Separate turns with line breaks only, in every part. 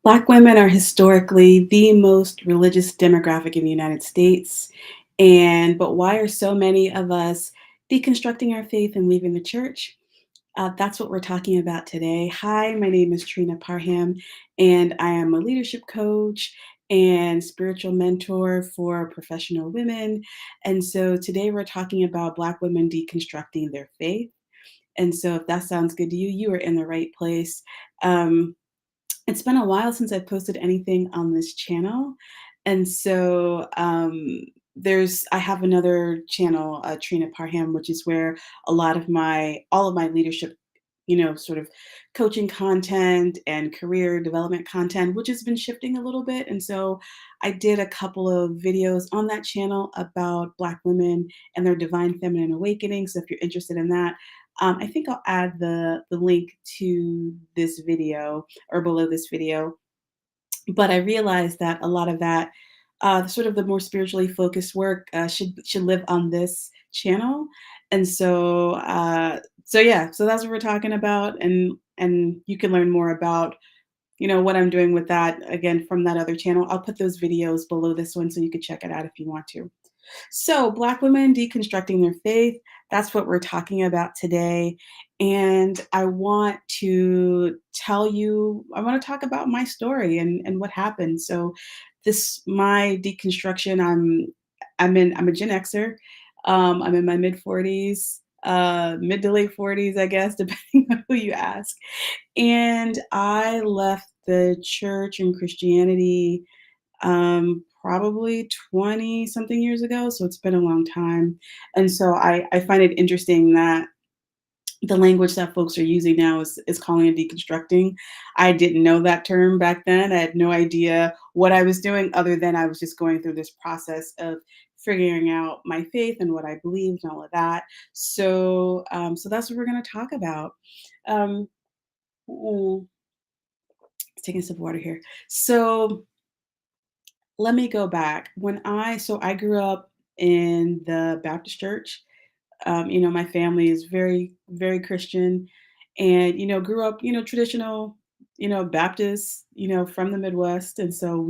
Black women are historically the most religious demographic in the United States. But why are so many of us deconstructing our faith and leaving the church? That's what we're talking about today. Hi, my name is Trina Parham, and I am a leadership coach and spiritual mentor for professional women. And so today we're talking about Black women deconstructing their faith. And so if that sounds good to you, you are in the right place. Um, it's been a while since I've posted anything on this channel, and so, I have another channel, Trina Parham, which is where all of my leadership, sort of coaching content and career development content, which has been shifting a little bit, and so I did a couple of videos on that channel about Black women and their divine feminine awakening, so if you're interested in that, I think I'll add the link to this video or below this video. But I realized that a lot of that, sort of the more spiritually focused work, should live on this channel. And so yeah, so that's what we're talking about, and you can learn more about what I'm doing with that again from that other channel. I'll put those videos below this one so you can check it out if you want to. So, Black women deconstructing their faith, that's what we're talking about today. And I want to talk about my story and what happened. So, my deconstruction, I'm a Gen Xer. I'm in my mid 40s, mid to late 40s, I guess, depending on who you ask. And I left the church and Christianity probably 20 something years ago. So it's been a long time. And so I find it interesting that the language that folks are using now is calling it deconstructing. I didn't know that term back then. I had no idea what I was doing other than I was just going through this process of figuring out my faith and what I believed and all of that. So that's what we're going to talk about. Um, ooh, taking a sip of water here. So let me go back. I grew up in the Baptist church. My family is very, very Christian, and grew up, traditional, Baptist, from the Midwest, and so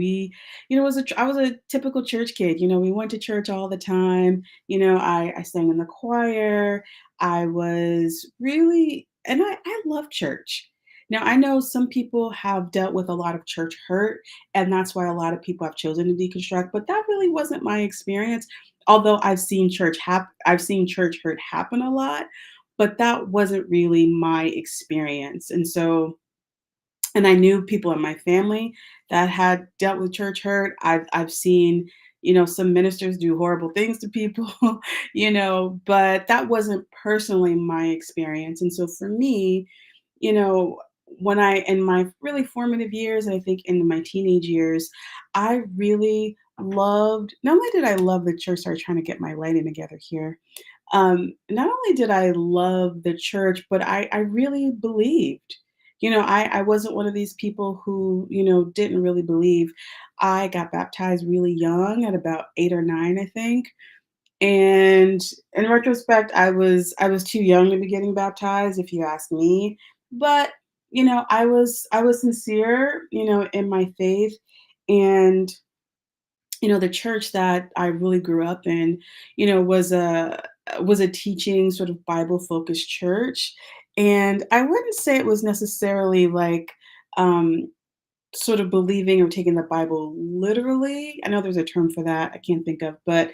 I was a typical church kid. We went to church all the time. I sang in the choir. I was really, and I love church. Now I know some people have dealt with a lot of church hurt, and that's why a lot of people have chosen to deconstruct. But that really wasn't my experience. Although I've seen church hurt happen a lot, but that wasn't really my experience. And I knew people in my family that had dealt with church hurt. I've seen, some ministers do horrible things to people, but that wasn't personally my experience. And so for me, you know, when I in my really formative years, and I think in my teenage years, I really loved not only did I love the church, sorry, trying to get my lighting together here. Not only did I love the church, but I really believed. I wasn't one of these people who, didn't really believe. I got baptized really young at about 8 or 9, I think. And in retrospect, I was too young to be getting baptized, if you ask me. But I was sincere, in my faith, and the church that I really grew up in, was a teaching sort of Bible focused church, and I wouldn't say it was necessarily like um, sort of believing or taking the Bible literally. I know there's a term for that, I can't think of, but,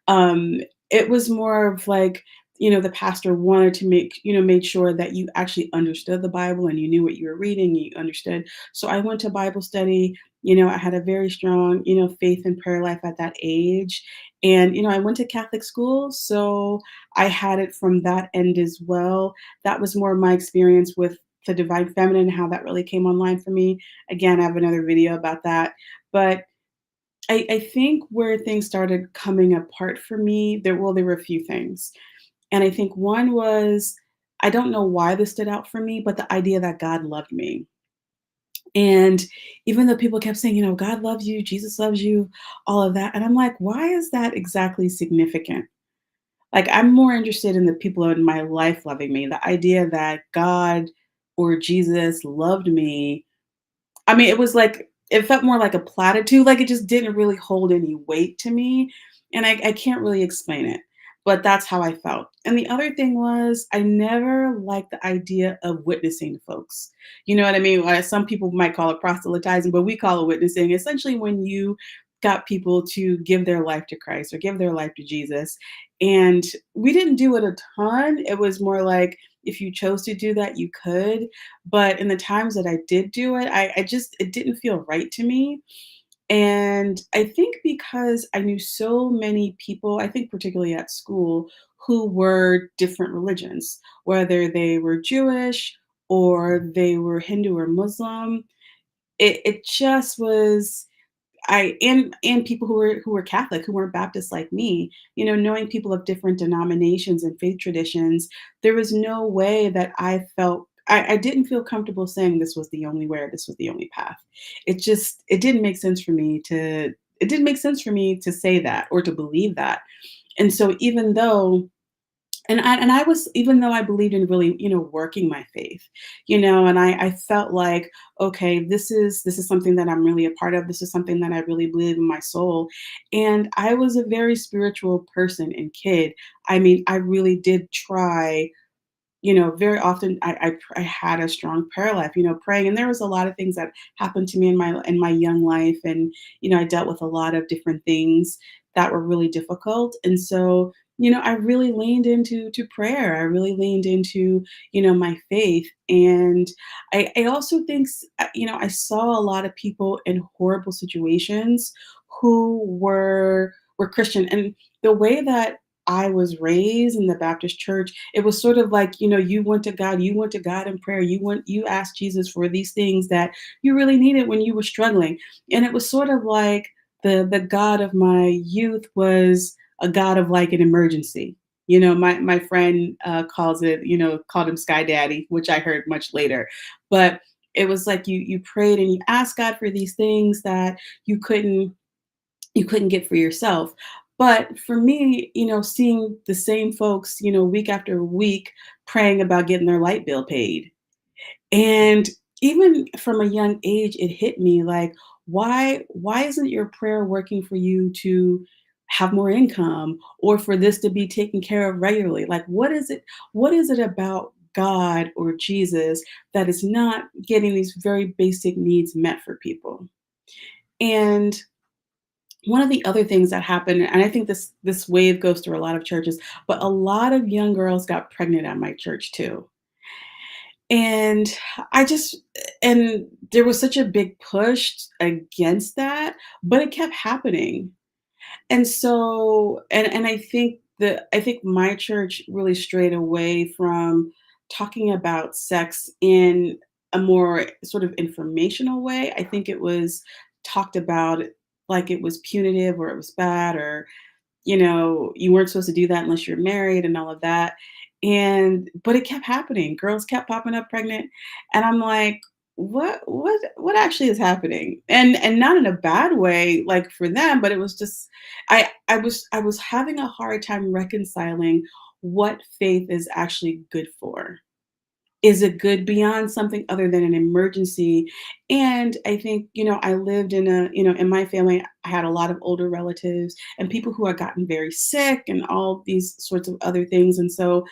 um, it was more of like, the pastor wanted to made sure that you actually understood the Bible and you knew what you were reading, you understood. So I went to Bible study, I had a very strong, faith and prayer life at that age. And, I went to Catholic school, so I had it from that end as well. That was more of my experience with the divine feminine, how that really came online for me. Again, I have another video about that. But I think where things started coming apart for me, there were a few things. And I think one was, I don't know why this stood out for me, but the idea that God loved me. And even though people kept saying, God loves you, Jesus loves you, all of that. And I'm like, why is that exactly significant? Like, I'm more interested in the people in my life loving me. The idea that God or Jesus loved me. I mean, it was like it felt more like a platitude, like it just didn't really hold any weight to me, and I can't really explain it, but that's how I felt. And the other thing was I never liked the idea of witnessing to folks. You know what I mean? Some people might call it proselytizing, but we call it witnessing. Essentially, when you got people to give their life to Christ or give their life to Jesus. And we didn't do it a ton. It was more like if you chose to do that, you could. But in the times that I did do it, I just, it didn't feel right to me. And I think because I knew so many people, I think particularly at school, who were different religions, whether they were Jewish or they were Hindu or Muslim, it just was and people who were Catholic, who weren't Baptist like me, knowing people of different denominations and faith traditions, there was no way that I didn't feel comfortable saying this was the only way or this was the only path. It didn't make sense for me to it didn't make sense for me to say that or to believe that. And so even though and I was even though I believed in really, working my faith, and I felt like, okay, this is something that I'm really a part of. This is something that I really believe in my soul. And I was a very spiritual person and kid. I mean, I really did try very often I had a strong prayer life, praying, and there was a lot of things that happened to me in my young life, and I dealt with a lot of different things that were really difficult, and so I really leaned into prayer. I really leaned into my faith, and I also think I saw a lot of people in horrible situations who were Christian, and the way that I was raised in the Baptist church, it was sort of like, you went to God in prayer. You asked Jesus for these things that you really needed when you were struggling. And it was sort of like the God of my youth was a God of like an emergency. My friend called him Sky Daddy, which I heard much later. But it was like you prayed and you asked God for these things that you couldn't you couldn't get for yourself. But for me, seeing the same folks, week after week praying about getting their light bill paid. And even from a young age, it hit me like, why isn't your prayer working for you to have more income or for this to be taken care of regularly? Like what is it about God or Jesus that is not getting these very basic needs met for people? And one of the other things that happened, and I think this wave goes through a lot of churches, but a lot of young girls got pregnant at my church too. And I just and there was such a big push against that, but it kept happening. And so and I think my church really strayed away from talking about sex in a more sort of informational way. I think it was talked about like it was punitive or it was bad or you weren't supposed to do that unless you're married and all of that. And but it kept happening. Girls kept popping up pregnant. And I'm like, what actually is happening? And not in a bad way, like for them, but it was just I was having a hard time reconciling what faith is actually good for. Is it good beyond something other than an emergency? And I think, I lived in my family, I had a lot of older relatives and people who had gotten very sick and all these sorts of other things. And so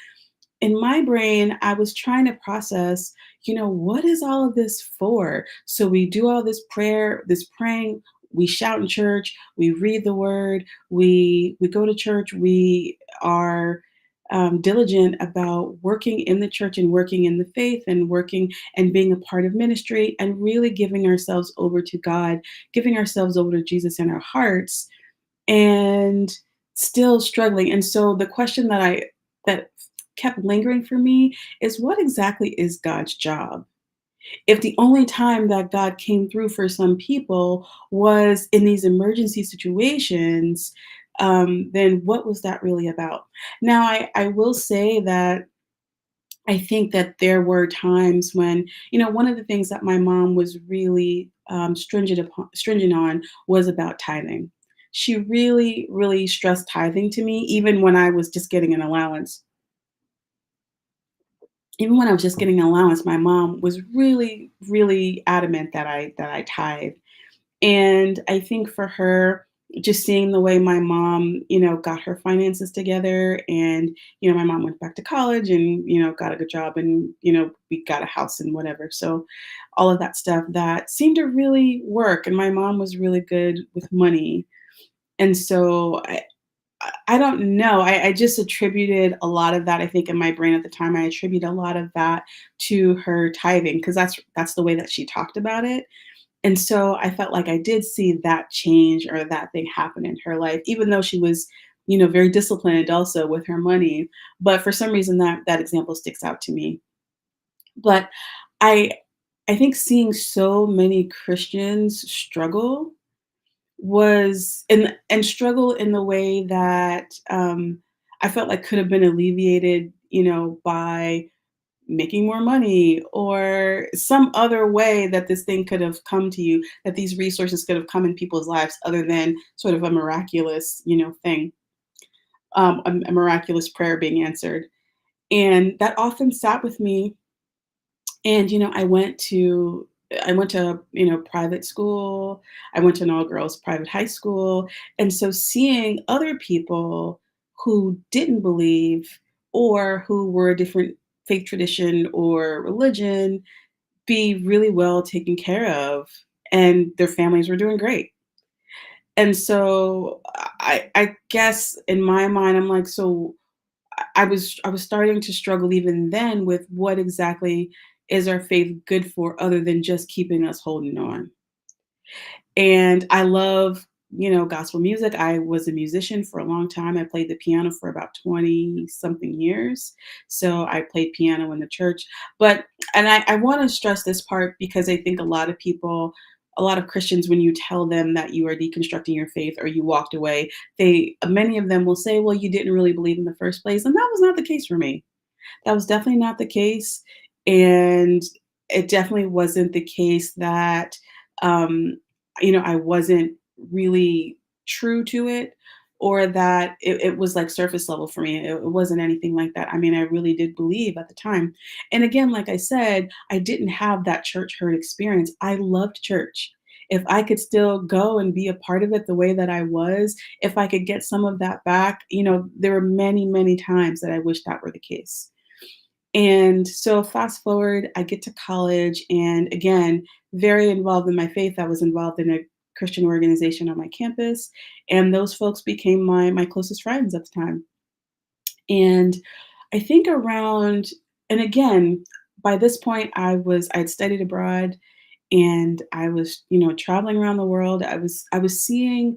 in my brain, I was trying to process, what is all of this for? So we do all this praying, we shout in church, we read the word, we go to church, we are diligent about working in the church and working in the faith and working and being a part of ministry and really giving ourselves over to God, giving ourselves over to Jesus in our hearts and still struggling. And so the question that kept lingering for me is what exactly is God's job? If the only time that God came through for some people was in these emergency situations, then what was that really about? Now, I will say that I think that there were times when, one of the things that my mom was really stringent on was about tithing. She really, really stressed tithing to me, even when I was just getting an allowance. Even when I was just getting an allowance, my mom was really, really adamant that I tithe. And I think for her, just seeing the way my mom, got her finances together and, my mom went back to college and, got a good job and, we got a house and whatever. So all of that stuff that seemed to really work. And my mom was really good with money. And so I don't know. I just attributed a lot of that. I think in my brain at the time, I attribute a lot of that to her tithing because that's the way that she talked about it. And so I felt like I did see that change or that thing happen in her life, even though she was, very disciplined also with her money. But for some reason that example sticks out to me. But I I think seeing so many Christians struggle was and struggle in the way that I felt like could have been alleviated, by making more money or some other way that this thing could have come to you, that these resources could have come in people's lives other than sort of a miraculous, thing, a miraculous prayer being answered. And that often sat with me. And, I went to, private school. I went to an all girls private high school. And so seeing other people who didn't believe or who were a different faith tradition or religion be really well taken care of and their families were doing great. And so I guess in my mind, I'm like, so I was starting to struggle even then with what exactly is our faith good for other than just keeping us holding on. And I love, gospel music. I was a musician for a long time. I played the piano for about 20 something years. So I played piano in the church. But, and I want to stress this part because I think a lot of Christians, when you tell them that you are deconstructing your faith or you walked away, many of them will say, well, you didn't really believe in the first place. And that was not the case for me. That was definitely not the case, and it definitely wasn't the case that, um, I wasn't really true to it or that it was, like, surface level for me. It wasn't anything like that. I mean, I really did believe at the time. And again, like I said, I didn't have that church hurt experience. I loved church. If I could still go and be a part of it the way that I was, if I could get some of that back, there were many, many times that I wish that were the case. And so fast forward, I get to college and again, very involved in my faith. I was involved in a Christian organization on my campus, and those folks became my closest friends at the time. And I think around and again, by this point I'd studied abroad and I was, traveling around the world. I was seeing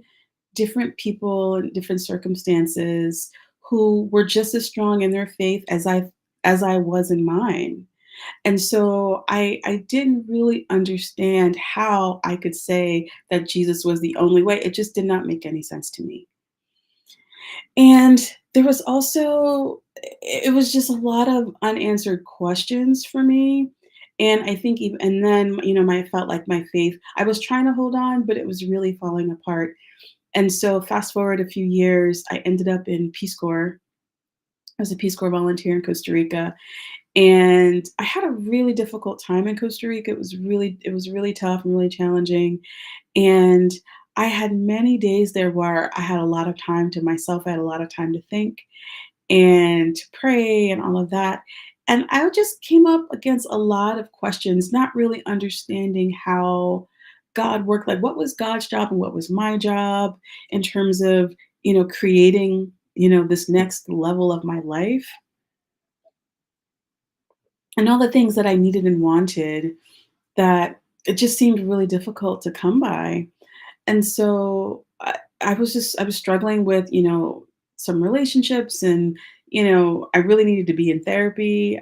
different people in different circumstances who were just as strong in their faith as I was in mine. And so I didn't really understand how I could say that Jesus was the only way. It just did not make any sense to me. And there was also it was just a lot of unanswered questions for me. And I think even and then, my felt like my faith, I was trying to hold on, but it was really falling apart. And so fast forward a few years, I ended up in Peace Corps. I was a Peace Corps volunteer in Costa Rica, and I had a really difficult time in Costa Rica. It was really tough and really challenging, and I had many days there where I had a lot of time to myself. I had a lot of time to think and to pray and all of that. And I just came up against a lot of questions, not really understanding how God worked. Like, what was God's job and what was my job in terms of, creating, this next level of my life and all the things that I needed and wanted that it just seemed really difficult to come by. And so I was struggling with, some relationships and, I really needed to be in therapy.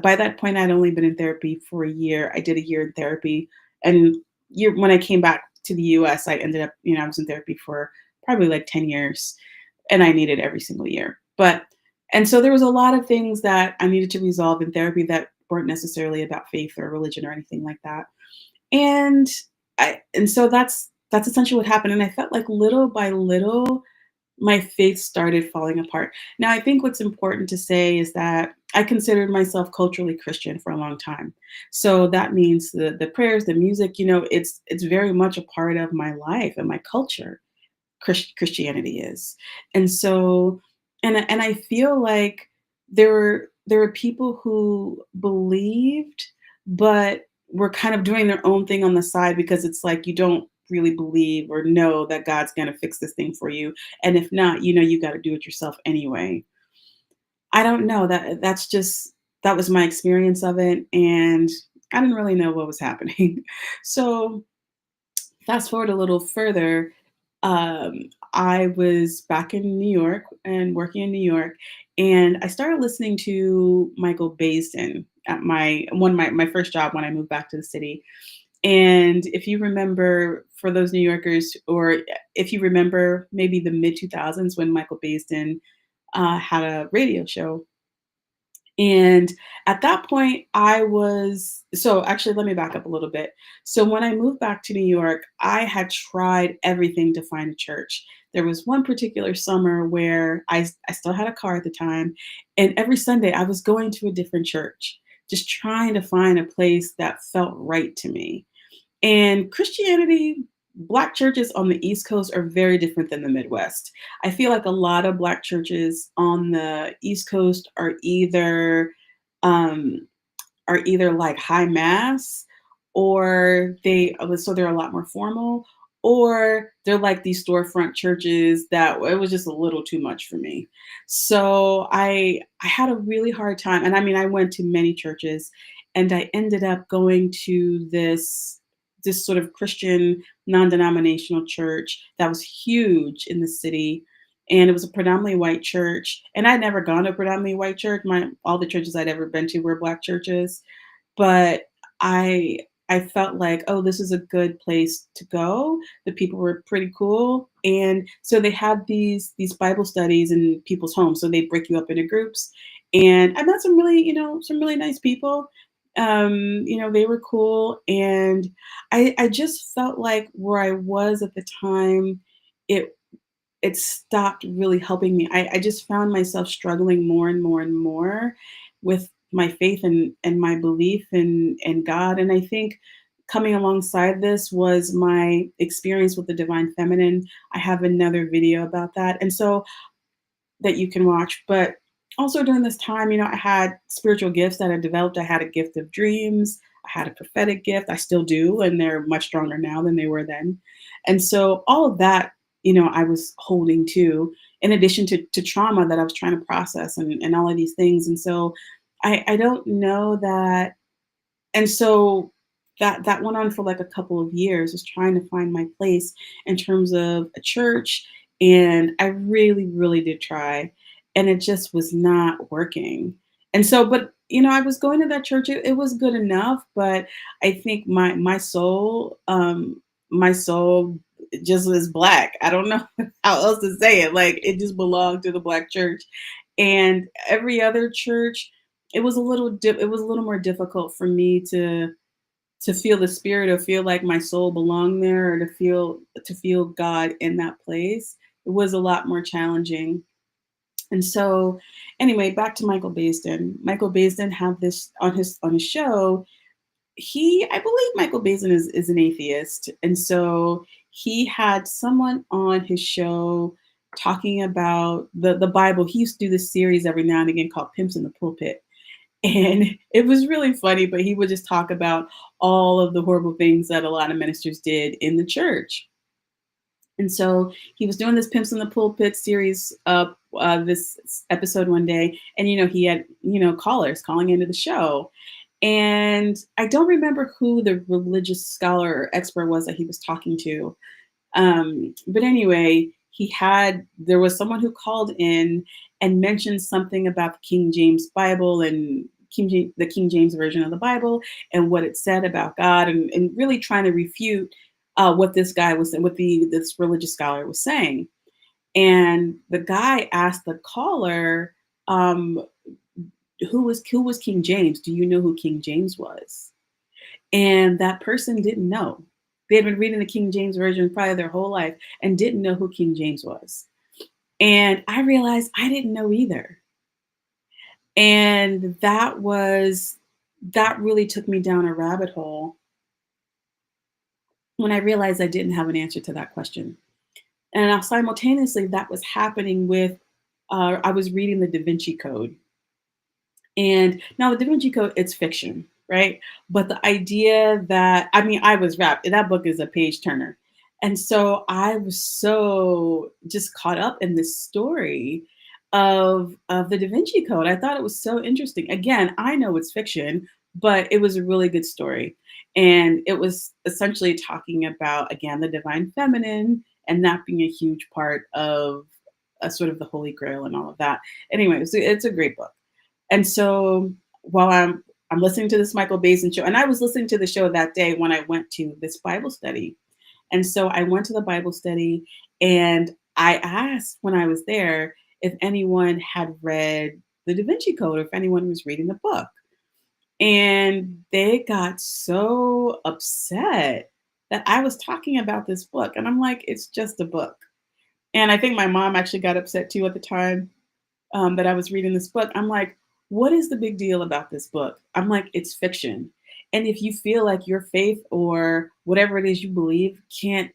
By that point, I'd only been in therapy for a year. I did a year in therapy. And when I came back to the US, I ended up, I was in therapy for probably like 10 years and I needed every single year. And so there was a lot of things that I needed to resolve in therapy that weren't necessarily about faith or religion or anything like that. And so that's essentially what happened, and I felt like little by little, my faith started falling apart. Now, I think what's important to say is that I considered myself culturally Christian for a long time. So that means the prayers, the music, it's very much a part of my life and my culture. Christianity is. And so and I feel like there were people who believed, but were kind of doing their own thing on the side because it's like you don't really believe or know that God's going to fix this thing for you. And if not, you got to do it yourself anyway. I don't know, that was my experience of it, and I didn't really know what was happening. So, fast forward a little further, um, I was back in New York and working in New York, and I started listening to Michael Baisden at my first job when I moved back to the city. And if you remember, for those New Yorkers, or if you remember maybe the mid 2000s when Michael Baisden had a radio show. And at that point, actually, let me back up a little bit. So when I moved back to New York, I had tried everything to find a church. There was one particular summer where I still had a car at the time. And every Sunday, I was going to a different church, just trying to find a place that felt right to me. And Christianity, Black churches on the East Coast are very different than the Midwest. I feel like a lot of Black churches on the East Coast um, are either like high mass, or they're a lot more formal, or they're like these storefront churches that it was just a little too much for me. So I had a really hard time, and I mean I went to many churches, and I ended up going to this sort of Christian non-denominational church that was huge in the city. And it was a predominantly white church. And I'd never gone to a predominantly white church. My All the churches I'd ever been to were Black churches. But I I felt like, "Oh, this is a good place to go." The people were pretty cool, and so they had these Bible studies in people's homes, so they break you up into groups, and I met some really nice people. They were cool, and I just felt like where I was at the time, it it stopped really helping me. I just found myself struggling more and more and more with my faith and my belief in God. And I think coming alongside this was my experience with the divine feminine. I have another video about that. And so that you can watch. But also during this time, I had spiritual gifts that I developed. I had a gift of dreams. I had a prophetic gift. I still do, and they're much stronger now than they were then. And so all of that, I was holding to, in addition to trauma that I was trying to process and all of these things. And so I don't know that, and so that went on for like a couple of years, was trying to find my place in terms of a church, and I really, really did try, and it just was not working. And so, but I was going to that church. It was good enough, but I think my soul just was Black. I don't know how else to say it. Like it just belonged to the Black church, and every other church, it was a little more difficult for me to feel the spirit, or feel like my soul belonged there, or to feel God in that place. It was a lot more challenging. And so anyway, back to Michael Baisden. Michael Baisden had this on his show. I believe Michael Baisden is an atheist. And so he had someone on his show talking about the Bible. He used to do this series every now and again called Pimps in the Pulpit. And it was really funny, but he would just talk about all of the horrible things that a lot of ministers did in the church. And so he was doing this Pimps in the Pulpit series, this episode one day, and he had callers calling into the show, and I don't remember who the religious scholar or expert was that he was talking to, but anyway, there was someone who called in and mentioned something about the King James Bible and the King James version of the Bible, and what it said about God, and really trying to refute what this guy was saying, what this religious scholar was saying. And the guy asked the caller, um, who was King James? Do you know who King James was? And that person didn't know. They had been reading the King James version probably their whole life and didn't know who King James was. And I realized I didn't know either. And that really took me down a rabbit hole when I realized I didn't have an answer to that question. And now simultaneously, that was happening with I was reading the Da Vinci Code. And now the Da Vinci Code, it's fiction, right? But the idea that, I mean, I was wrapped. That book is a page turner. And so I was so just caught up in this story of the Da Vinci Code. I thought it was so interesting. Again, I know it's fiction, but it was a really good story. And it was essentially talking about, again, the divine feminine and that being a huge part of sort of the Holy Grail and all of that. Anyway, it's a great book. And so while I'm listening to this Michael Basin show, and I was listening to the show that day when I went to this Bible study. And so I went to the Bible study and I asked when I was there if anyone had read the Da Vinci Code, or if anyone was reading the book. And they got so upset that I was talking about this book. And I'm like, it's just a book. And I think my mom actually got upset too at the time that I was reading this book. I'm like, what is the big deal about this book? I'm like, it's fiction. And if you feel like your faith or whatever it is you believe can't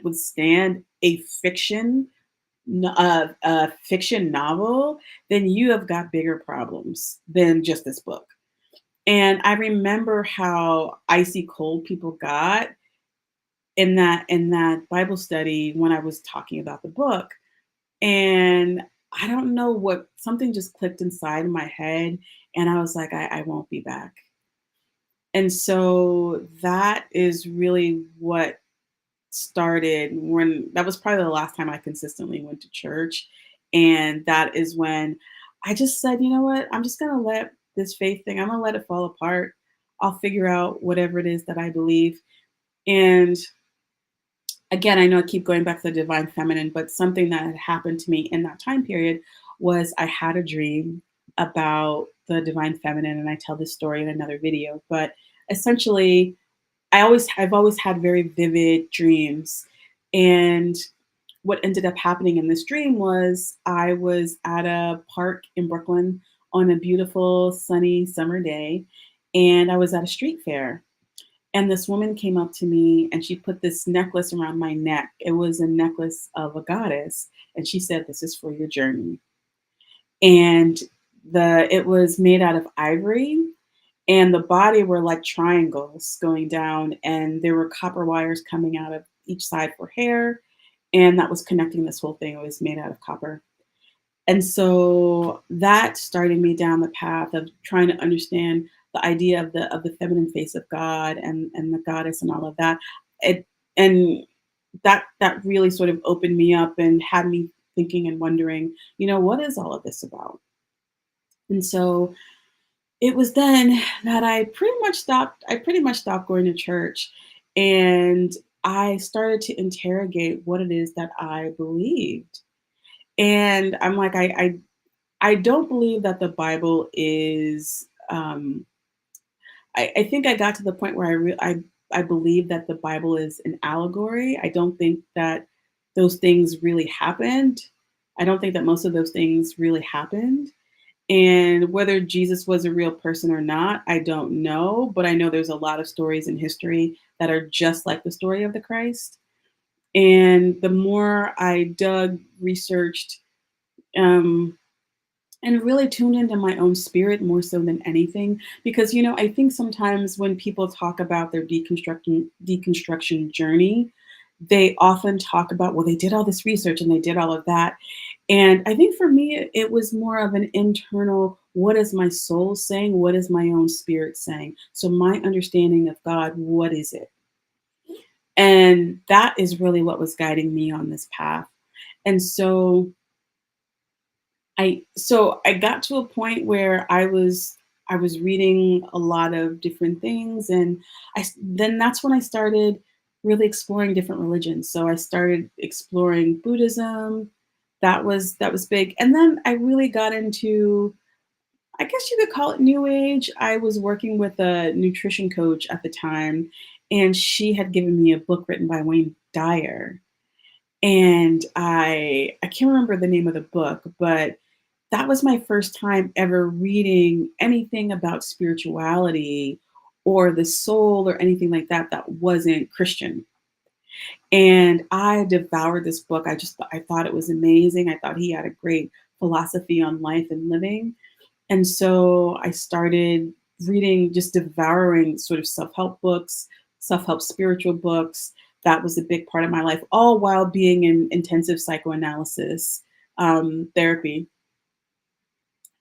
withstand a fiction novel, then you have got bigger problems than just this book. And I remember how icy cold people got in that Bible study when I was talking about the book. And I don't know what something just clicked inside my head, and I was like, I won't be back. And so that is really what started when that was probably the last time I consistently went to church. And that is when I just said, you know what? I'm just gonna let this faith thing, I'm gonna let it fall apart. I'll figure out whatever it is that I believe. And again, I know I keep going back to the divine feminine, but something that had happened to me in that time period was I had a dream about the divine feminine, and I tell this story in another video. But essentially, I've always had very vivid dreams, and what ended up happening in this dream was I was at a park in Brooklyn on a beautiful sunny summer day, and I was at a street fair, and this woman came up to me and she put this necklace around my neck. It was a necklace of a goddess. And she said, "This is for your journey." And it was made out of ivory, and the body were like triangles going down, and there were copper wires coming out of each side for hair. And that was connecting this whole thing. It was made out of copper. And so that started me down the path of trying to understand the idea of the feminine face of God and the goddess and all of that. It and that really sort of opened me up and had me thinking and wondering, what is all of this about? And so it was then that I pretty much stopped going to church, and I started to interrogate what it is that I believed. And I'm like, I don't believe that the Bible is. I think I got to the point where I believe that the Bible is an allegory. I don't think that those things really happened. I don't think that most of those things really happened. And whether Jesus was a real person or not, I don't know. But I know there's a lot of stories in history that are just like the story of the Christ. And the more I dug, researched, um, and really tuned into my own spirit more so than anything, because I think sometimes when people talk about their deconstruction journey, they often talk about, well, they did all this research and they did all of that. And I think for me it was more of an internal, what is my soul saying, what is my own spirit saying, so my understanding of God, what is it? And that is really what was guiding me on this path. And so I got to a point where I was reading a lot of different things, and then that's when I started really exploring different religions. So I started exploring Buddhism. That was big. And then I really got into, I guess you could call it new age. I was working with a nutrition coach at the time, and she had given me a book written by Wayne Dyer. And I can't remember the name of the book, but that was my first time ever reading anything about spirituality or the soul or anything like that that wasn't Christian. And I devoured this book. I thought it was amazing. I thought he had a great philosophy on life and living. And so I started reading, just devouring sort of self-help books, self-help spiritual books. That was a big part of my life, all while being in intensive psychoanalysis therapy.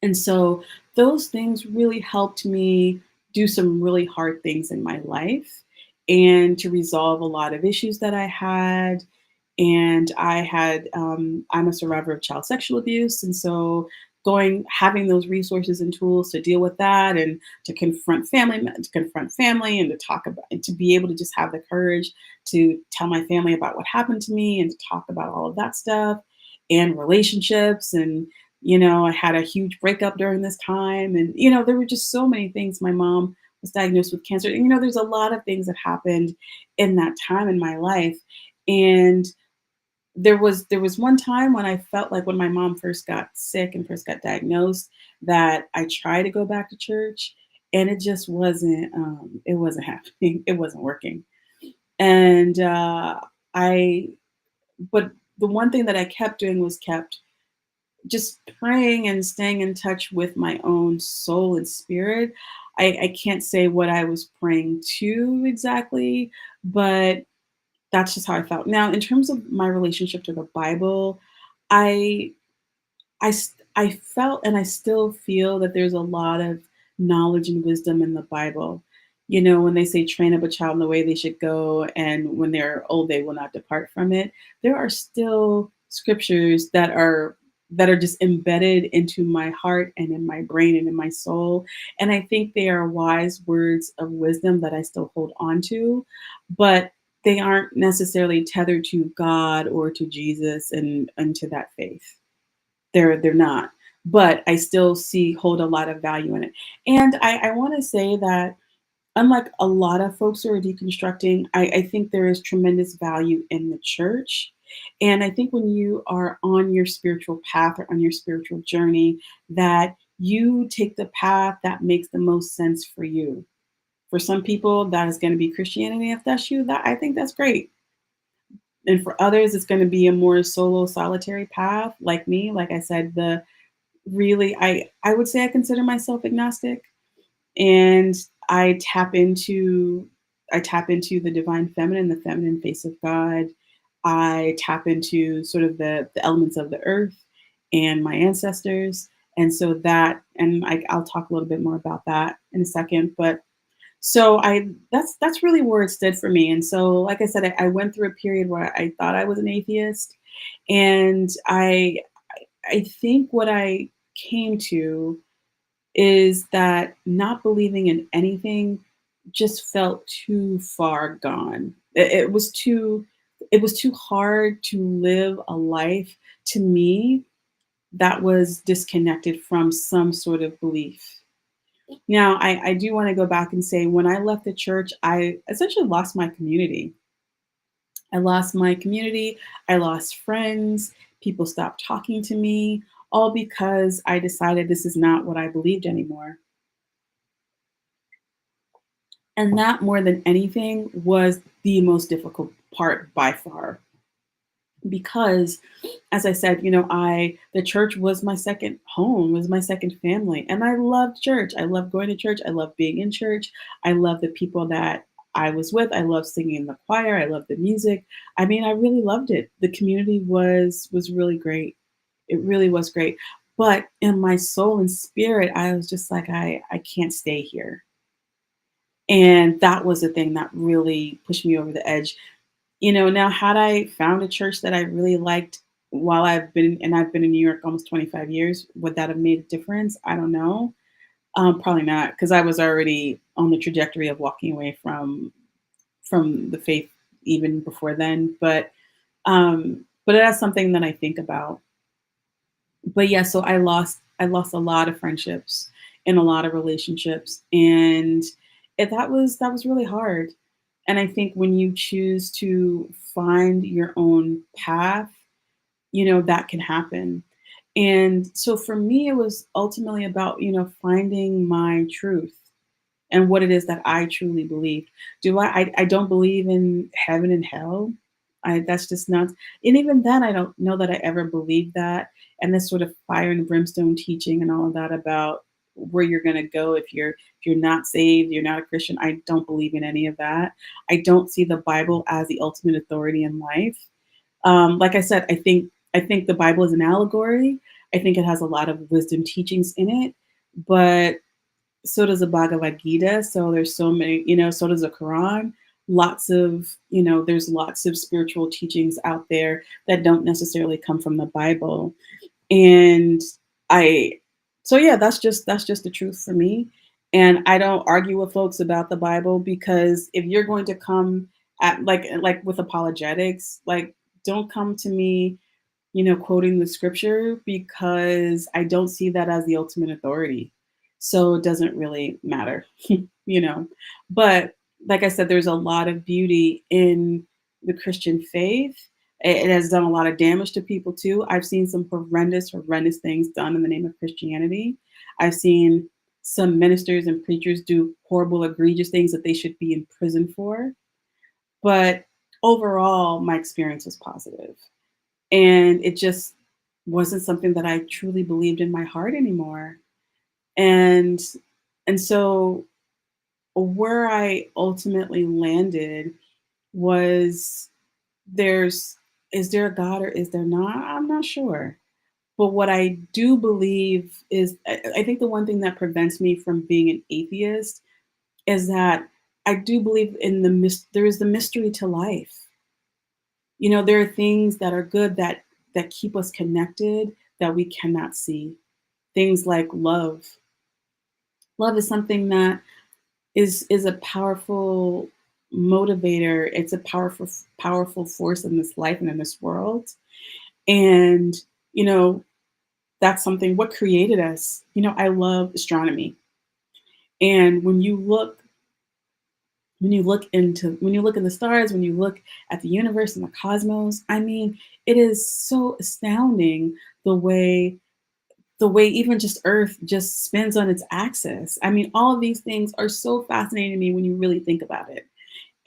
And so those things really helped me do some really hard things in my life and to resolve a lot of issues that I had. And I'm a survivor of child sexual abuse. And so having those resources and tools to deal with that and to confront family and to talk about, and to be able to just have the courage to tell my family about what happened to me and to talk about all of that stuff and relationships. And I had a huge breakup during this time. And, there were just so many things. My mom was diagnosed with cancer. And, there's a lot of things that happened in that time in my life. And there was one time when I felt like when my mom first got sick and first got diagnosed that I tried to go back to church and it wasn't happening. It wasn't working. And I but the one thing that I kept doing was kept just praying and staying in touch with my own soul and spirit. I can't say what I was praying to exactly, but that's just how I felt. Now, in terms of my relationship to the Bible, I I felt and I still feel that there's a lot of knowledge and wisdom in the Bible. When they say train up a child in the way they should go, and when they're old, they will not depart from it. There are still scriptures that are just embedded into my heart and in my brain and in my soul. And I think they are wise words of wisdom that I still hold on to, but they aren't necessarily tethered to God or to Jesus and to that faith. They're not. But I still hold a lot of value in it. And I want to say that unlike a lot of folks who are deconstructing, I think there is tremendous value in the church. And I think when you are on your spiritual path or on your spiritual journey, that you take the path that makes the most sense for you. For some people, that is going to be Christianity. If that's you, that I think that's great. And for others, it's going to be a more solo, solitary path, like me. Like I said, the really, I would say I consider myself agnostic, and I tap into I tap into the divine feminine, the feminine face of God. I tap into sort of the elements of the earth and my ancestors. And so I'll talk a little bit more about that in a second. But so that's really where it stood for me. And so, like I said, I went through a period where I thought I was an atheist, and I think what I came to is that not believing in anything just felt too far gone. It was too hard to live a life to me that was disconnected from some sort of belief. Now, I do want to go back and say when I left the church, I essentially lost my community. I lost my community. I lost friends. People stopped talking to me, all because I decided this is not what I believed anymore. And that, more than anything, was the most difficult part by far. Because, as I said, the church was my second home, was my second family. And I loved church. I loved going to church. I loved being in church. I loved the people that I was with. I loved singing in the choir. I loved the music. I mean, I really loved it. The community was really great. It really was great. But in my soul and spirit, I was just like, I can't stay here. And that was the thing that really pushed me over the edge. Now had I found a church that I really liked while I've been in New York almost 25 years, would that have made a difference? I don't know. Probably not, because I was already on the trajectory of walking away from the faith even before then. But that's something that I think about. But yeah, so I lost a lot of friendships and a lot of relationships, and that was really hard. And I think when you choose to find your own path, that can happen. And so for me, it was ultimately about, finding my truth and what it is that I truly believe. I don't believe in heaven and hell. That's just not, and even then, I don't know that I ever believed that. And this sort of fire and brimstone teaching and all of that about where you're going to go if you're not saved, you're not a Christian. I don't believe in any of that. I don't see the Bible as the ultimate authority in life. Like I said, I think the Bible is an allegory. I think it has a lot of wisdom teachings in it, but so does the Bhagavad Gita. So there's so many, so does the Quran. There's lots of spiritual teachings out there that don't necessarily come from the Bible. And I, so yeah, that's just the truth for me. And I don't argue with folks about the Bible, because if you're going to come at like with apologetics, like don't come to me, quoting the scripture, because I don't see that as the ultimate authority. So it doesn't really matter, you know. But like I said, there's a lot of beauty in the Christian faith. It has done a lot of damage to people too. I've seen some horrendous things done in the name of Christianity. I've seen some ministers and preachers do horrible, egregious things that they should be in prison for. But overall, my experience was positive. And it just wasn't something that I truly believed in my heart anymore. And and so where I ultimately landed was, there's is there a God or is there not? I'm not sure. But what I do believe is, I think the one thing that prevents me from being an atheist is that I do believe in there is the mystery to life. There are things that are good that keep us connected that we cannot see. Things like love. Love is something that is a powerful motivator. It's a powerful force in this life and in this world. And you know, that's something, what created us. I love astronomy. And when you look in the stars, when you look at the universe and the cosmos, I mean, it is so astounding the way even just Earth just spins on its axis. I mean, all of these things are so fascinating to me when you really think about it.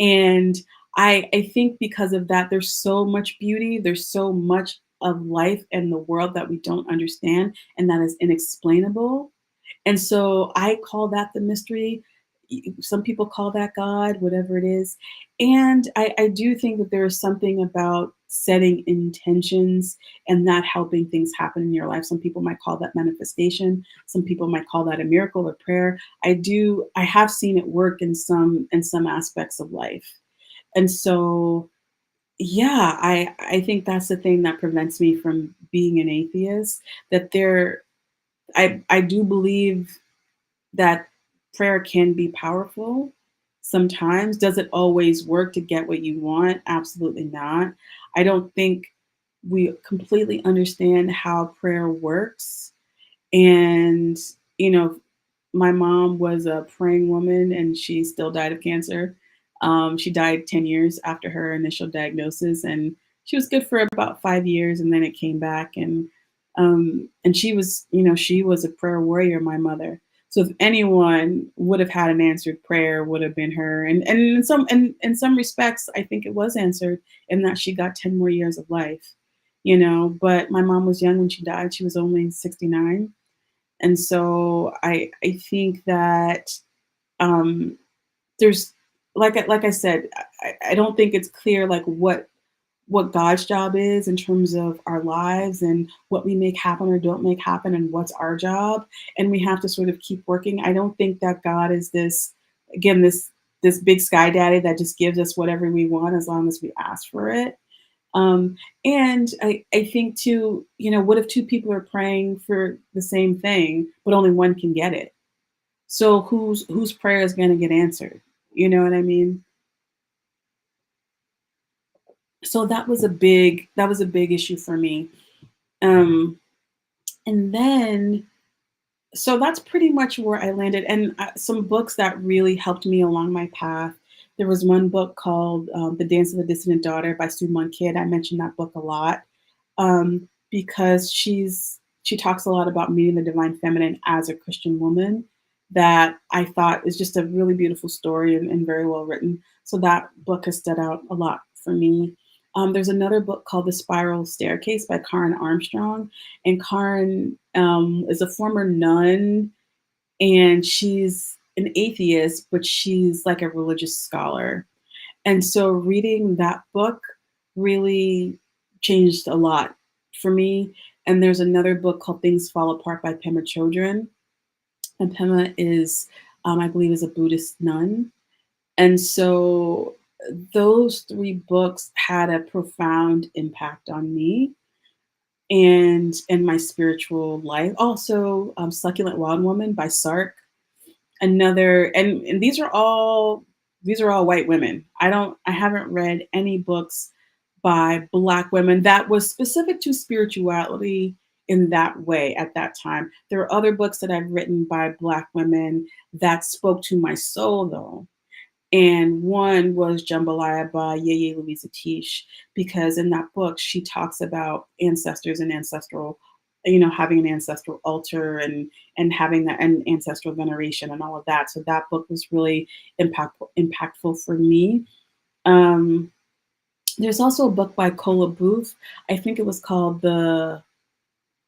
And I think because of that, there's so much beauty, there's so much of life and the world that we don't understand and that is inexplainable. And so I call that the mystery. Some people call that God, whatever it is. And I do think that there is something about setting intentions and that helping things happen in your life. Some people might call that manifestation. Some people might call that a miracle or prayer. I have seen it work in some aspects of life. And so yeah, I think that's the thing that prevents me from being an atheist. That there I do believe that prayer can be powerful sometimes. Does it always work to get what you want? Absolutely not. I don't think we completely understand how prayer works. And, you know, my mom was a praying woman and she still died of cancer. She died 10 years after her initial diagnosis, and she was good for about 5 years, and then it came back. And she was a prayer warrior, my mother. So if anyone would have had an answered prayer, would have been her. And in some respects, I think it was answered in that she got 10 more years of life. But my mom was young when she died. She was only 69. And so I think that um, there's, like I said, I don't think it's clear like what God's job is in terms of our lives and what we make happen or don't make happen and what's our job. And we have to sort of keep working. I don't think that God is this big sky daddy that just gives us whatever we want as long as we ask for it. Um, and I think too, what if two people are praying for the same thing, but only one can get it? So whose prayer is going to get answered? You know what I mean? So that was a big issue for me. Um, and then so that's pretty much where I landed. And some books that really helped me along my path. There was one book called "The Dance of the Dissident Daughter" by Sue Monk Kidd. I mentioned that book a lot because she talks a lot about meeting the divine feminine as a Christian woman that I thought is just a really beautiful story and very well written. So that book has stood out a lot for me. There's another book called The Spiral Staircase by Karen Armstrong. And Karen is a former nun, and she's an atheist, but she's like a religious scholar. And so reading that book really changed a lot for me. And there's another book called Things Fall Apart by Pema Chodron. And Pema is, I believe, is a Buddhist nun. And so those three books had a profound impact on me and my spiritual life. Also, Succulent Wild Woman by Sark, another, and these are all white women. I haven't read any books by Black women that was specific to spirituality in that way at that time. There are other books that I've written by Black women that spoke to my soul, though. And one was Jambalaya by Yeye Louisa Tish, because in that book she talks about ancestors and ancestral, having an ancestral altar and having that and ancestral veneration and all of that. So that book was really impactful for me. Um, there's also a book by Cola Booth. I think it was called the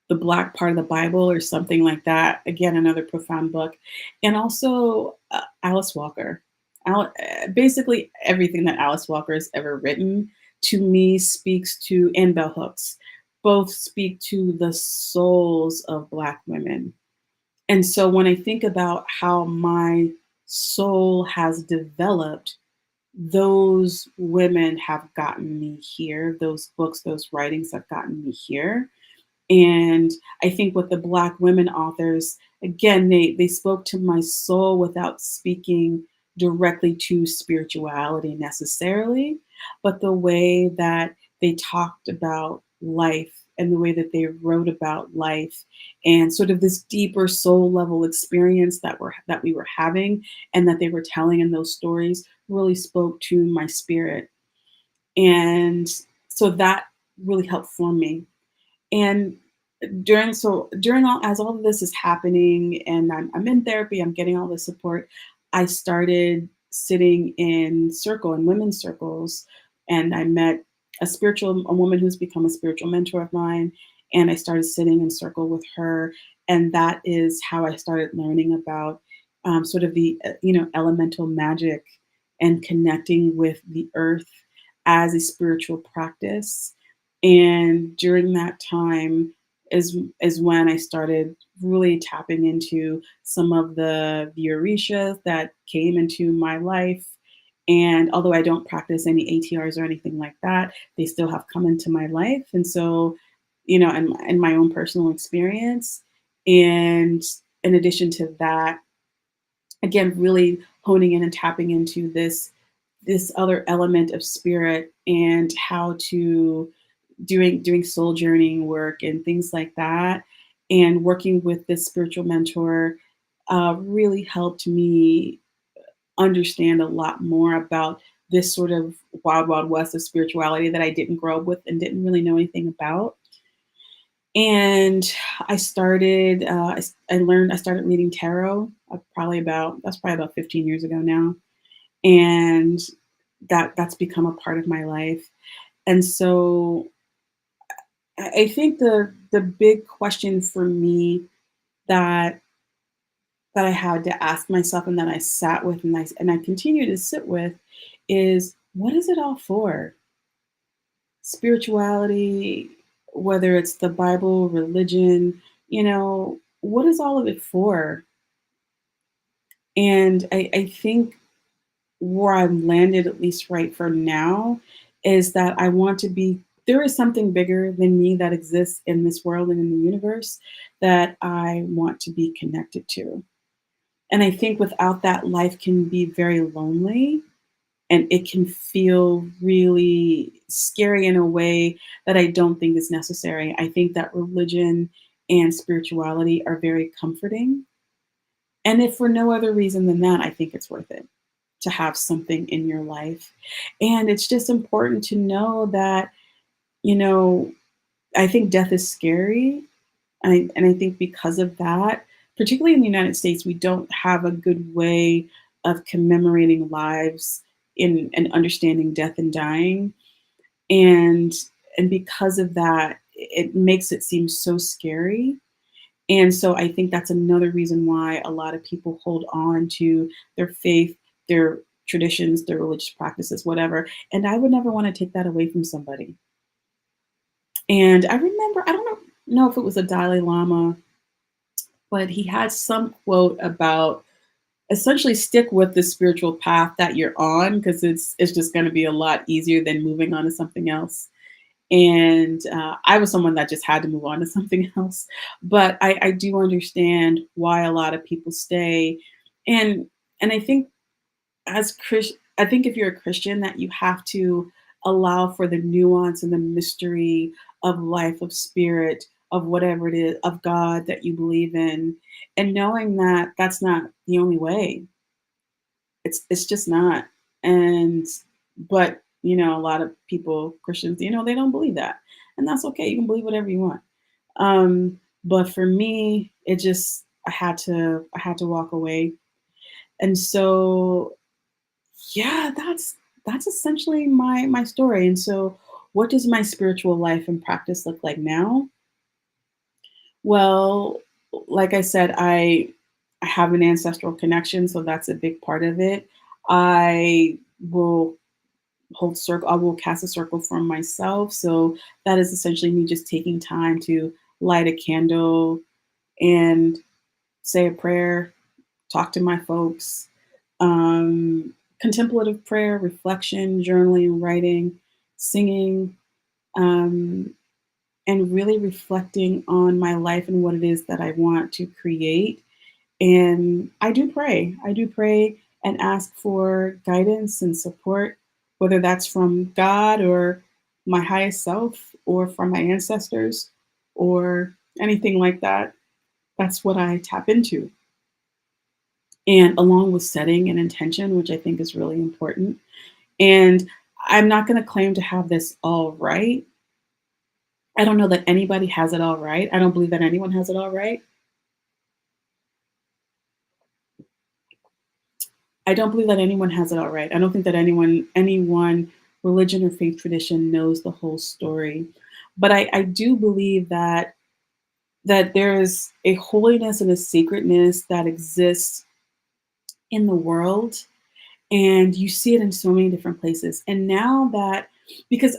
Black Part of the Bible or something like that. Again, another profound book. And also Alice Walker. Basically, everything that Alice Walker has ever written to me speaks to, and Bell Hooks, both speak to the souls of Black women. And so when I think about how my soul has developed, those women have gotten me here. Those books, those writings have gotten me here. And I think with the Black women authors, again, they spoke to my soul without speaking directly to spirituality necessarily, but the way that they talked about life and the way that they wrote about life and sort of this deeper soul level experience that we were having and that they were telling in those stories really spoke to my spirit. And so that really helped form me. And during all as all of this is happening and I'm in therapy, I'm getting all this support, I started sitting in women's circles, and I met a woman who's become a spiritual mentor of mine, and I started sitting in circle with her, and that is how I started learning about sort of the elemental magic and connecting with the earth as a spiritual practice. And during that time is when I started really tapping into some of the orishas that came into my life. And although I don't practice any ATRs or anything like that, they still have come into my life. And so, in my own personal experience. And in addition to that, again, really honing in and tapping into this other element of spirit and how to doing soul journeying work and things like that, and working with this spiritual mentor really helped me understand a lot more about this sort of wild wild west of spirituality that I didn't grow up with and didn't really know anything about. And I started I started reading tarot that's probably about 15 years ago now, and that's become a part of my life. And so I think the big question for me that I had to ask myself and that I sat with and I continue to sit with is, what is it all for? Spirituality, whether it's the Bible, religion, what is all of it for? And I think where I'm landed, at least right for now, is that there is something bigger than me that exists in this world and in the universe that I want to be connected to. And I think without that, life can be very lonely and it can feel really scary in a way that I don't think is necessary. I think that religion and spirituality are very comforting. And if for no other reason than that, I think it's worth it to have something in your life. And it's just important to know that, you know, I think death is scary, And I think because of that, particularly in the United States, we don't have a good way of commemorating lives in and understanding death and dying. And and because of that, it makes it seem so scary. And so I think that's another reason why a lot of people hold on to their faith, their traditions, their religious practices, whatever. And I would never want to take that away from somebody. And I remember, I don't know if it was a Dalai Lama, but he had some quote about essentially stick with the spiritual path that you're on because it's just going to be a lot easier than moving on to something else. And I was someone that just had to move on to something else. But I do understand why a lot of people stay. And and I think I think if you're a Christian, that you have to allow for the nuance and the mystery of life, of spirit, of whatever it is, of God that you believe in, and knowing that that's not the only way. It's just not. And but a lot of people, Christians, they don't believe that, and that's okay. You can believe whatever you want. But for me, it just I had to walk away, and so yeah, that's essentially my story. And so, what does my spiritual life and practice look like now? Well, like I said, I have an ancestral connection, so that's a big part of it. I will I will cast a circle for myself. So that is essentially me just taking time to light a candle and say a prayer, talk to my folks. Contemplative prayer, reflection, journaling, writing, singing, um, and really reflecting on my life and what it is that I want to create. And I do pray. I do pray and ask for guidance and support, whether that's from God or my highest self or from my ancestors or anything like that. That's what I tap into. And along with setting an intention, which I think is really important. And I'm not going to claim to have this all right. I don't know that anybody has it all right. I don't believe that anyone has it all right. I don't believe that anyone has it all right. I don't think that anyone religion or faith tradition knows the whole story. But I do believe that there is a holiness and a sacredness that exists in the world, and you see it in so many different places. And because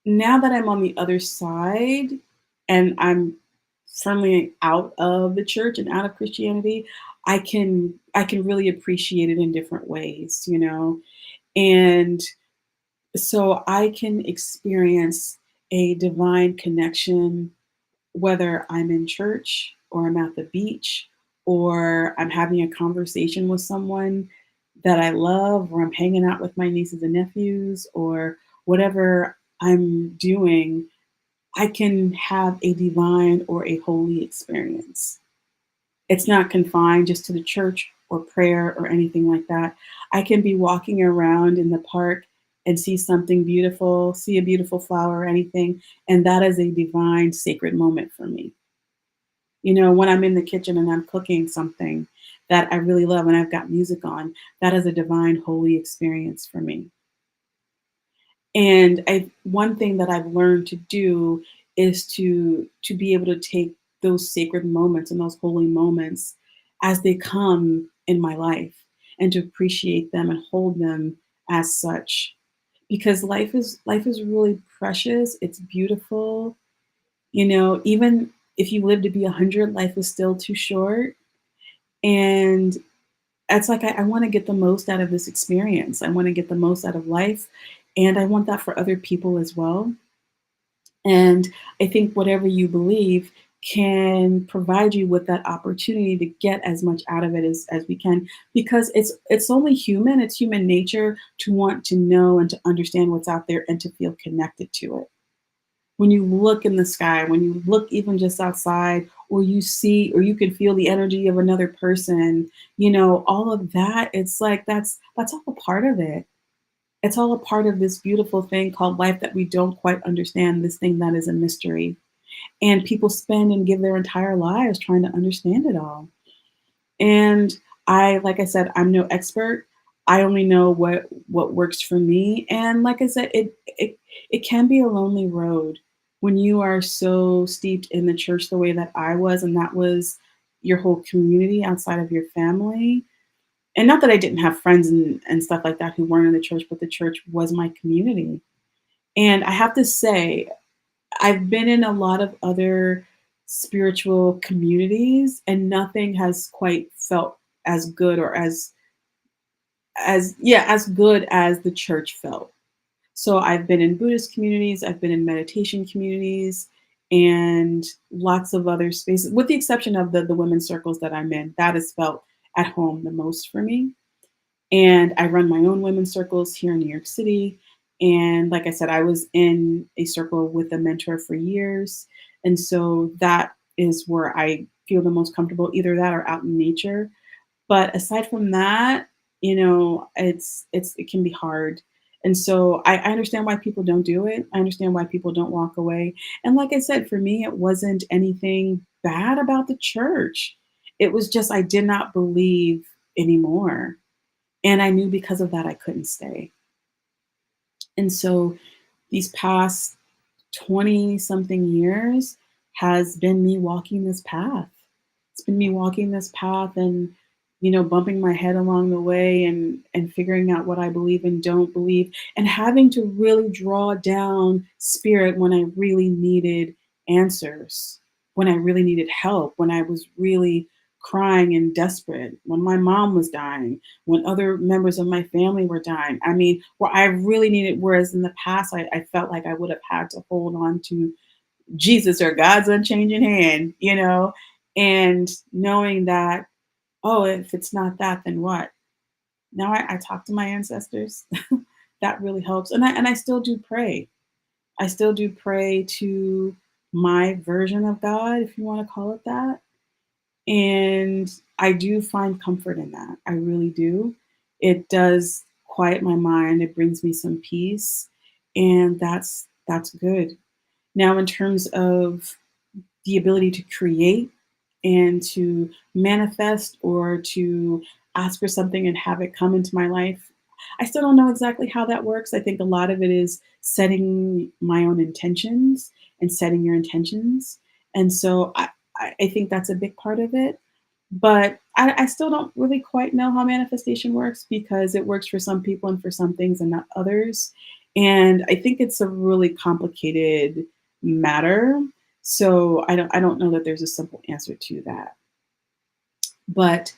now that I'm on the other side and I'm firmly out of the church and out of Christianity, I can really appreciate it in different ways. And so I can experience a divine connection whether I'm in church or I'm at the beach or I'm having a conversation with someone that I love or I'm hanging out with my nieces and nephews or whatever I'm doing, I can have a divine or a holy experience. It's not confined just to the church or prayer or anything like that. I can be walking around in the park and see something beautiful, see a beautiful flower or anything, and that is a divine, sacred moment for me. When I'm in the kitchen and I'm cooking something that I really love and I've got music on, that is a divine, holy experience for me. And one thing that I've learned to do is to be able to take those sacred moments and those holy moments as they come in my life and to appreciate them and hold them as such because life is really precious. It's beautiful. Even if you live to be 100, life is still too short. And it's like I want to get the most out of this experience. I want to get the most out of life. And I want that for other people as well. And I think whatever you believe can provide you with that opportunity to get as much out of it as we can because it's only human, it's human nature to want to know and to understand what's out there and to feel connected to it. When you look in the sky, when you look even just outside, or you see, or you can feel the energy of another person, all of that, it's like that's all a part of it. It's all a part of this beautiful thing called life that we don't quite understand, this thing that is a mystery. And people spend and give their entire lives trying to understand it all. And like I said, I'm no expert. I only know what works for me. And like I said, it can be a lonely road when you are so steeped in the church the way that I was, and that was your whole community outside of your family. And not that I didn't have friends and stuff like that who weren't in the church, but the church was my community. And I have to say, I've been in a lot of other spiritual communities, and nothing has quite felt as good or as good as the church felt. So I've been in Buddhist communities, I've been in meditation communities, and lots of other spaces, with the exception of the women's circles that I'm in. That has felt at home the most for me. And I run my own women's circles here in New York City. And like I said, I was in a circle with a mentor for years. And so that is where I feel the most comfortable, either that or out in nature. But aside from that, it can be hard. And so I understand why people don't do it. I understand why people don't walk away. And like I said, for me, it wasn't anything bad about the church. It was just I did not believe anymore. And I knew because of that I couldn't stay. And so these past 20 something years has been me walking this path. It's been me walking this path and bumping my head along the way and figuring out what I believe and don't believe, and having to really draw down spirit when I really needed answers, when I really needed help, when I was really crying and desperate, when my mom was dying, when other members of my family were dying. I mean, where I really needed, whereas in the past I felt like I would have had to hold on to Jesus or God's unchanging hand, and knowing that, oh, if it's not that, then what? Now I talk to my ancestors. That really helps. And I still do pray. I still do pray to my version of God, if you want to call it that. And I do find comfort in that. I really do. It does quiet my mind. It brings me some peace. And that's good. Now, in terms of the ability to create and to manifest or to ask for something and have it come into my life, I still don't know exactly how that works. I think a lot of it is setting my own intentions and setting your intentions. And so I think that's a big part of it. But I still don't really quite know how manifestation works, because it works for some people and for some things and not others. And I think it's a really complicated matter. So I don't know that there's a simple answer to that. But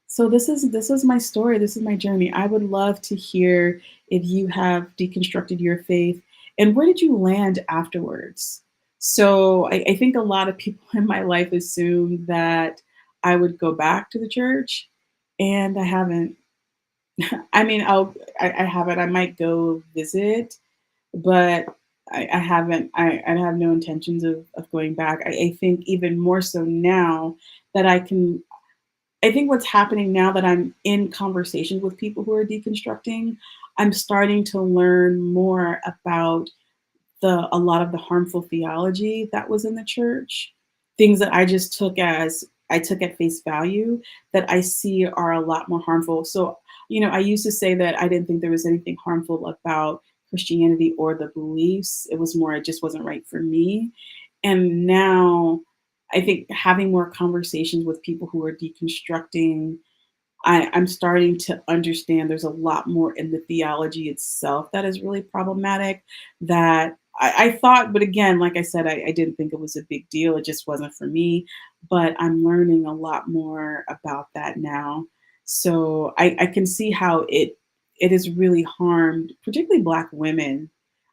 so this is my story. This is my journey. I would love to hear if you have deconstructed your faith, and where did you land afterwards? So I think a lot of people in my life assume that I would go back to the church, and I haven't. I mean, I haven't. I might go visit, but I haven't. I have no intentions of going back. I think even more so now that I think what's happening now that I'm in conversations with people who are deconstructing, I'm starting to learn more about a lot of the harmful theology that was in the church, things that I took at face value, that I see are a lot more harmful. So, I used to say that I didn't think there was anything harmful about Christianity or the beliefs. It was more, it just wasn't right for me. And now I think having more conversations with people who are deconstructing, I'm starting to understand there's a lot more in the theology itself that is really problematic, that I thought, but again, like I said, I didn't think it was a big deal. It just wasn't for me. But I'm learning a lot more about that now. So I can see how it has really harmed, particularly Black women.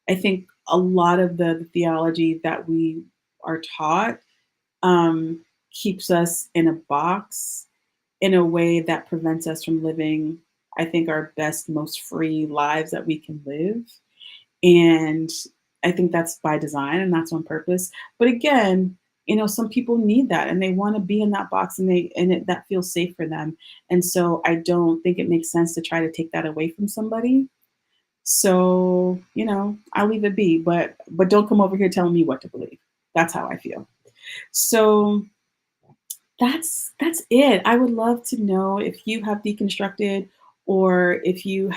I think a lot of the theology that we are taught um, keeps us in a box in a way that prevents us from living, I think, our best, most free lives that we can live. And I think that's by design and that's on purpose. But again, some people need that and they want to be in that box, that feels safe for them. And so I don't think it makes sense to try to take that away from somebody. So, I'll leave it be, but don't come over here telling me what to believe. That's how I feel. So that's it. I would love to know if you have deconstructed, or if you're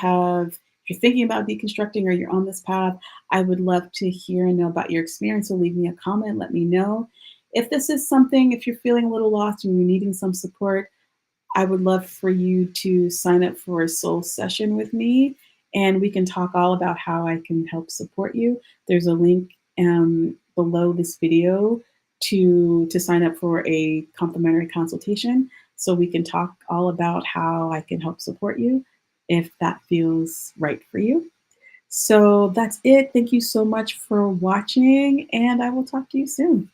thinking about deconstructing, or you're on this path. I would love to hear and know about your experience. So leave me a comment, let me know. If this is something, if you're feeling a little lost and you're needing some support, I would love for you to sign up for a soul session with me, and we can talk all about how I can help support you. There's a link below this video to sign up for a complimentary consultation, so we can talk all about how I can help support you if that feels right for you. So that's it. Thank you so much for watching, and I will talk to you soon.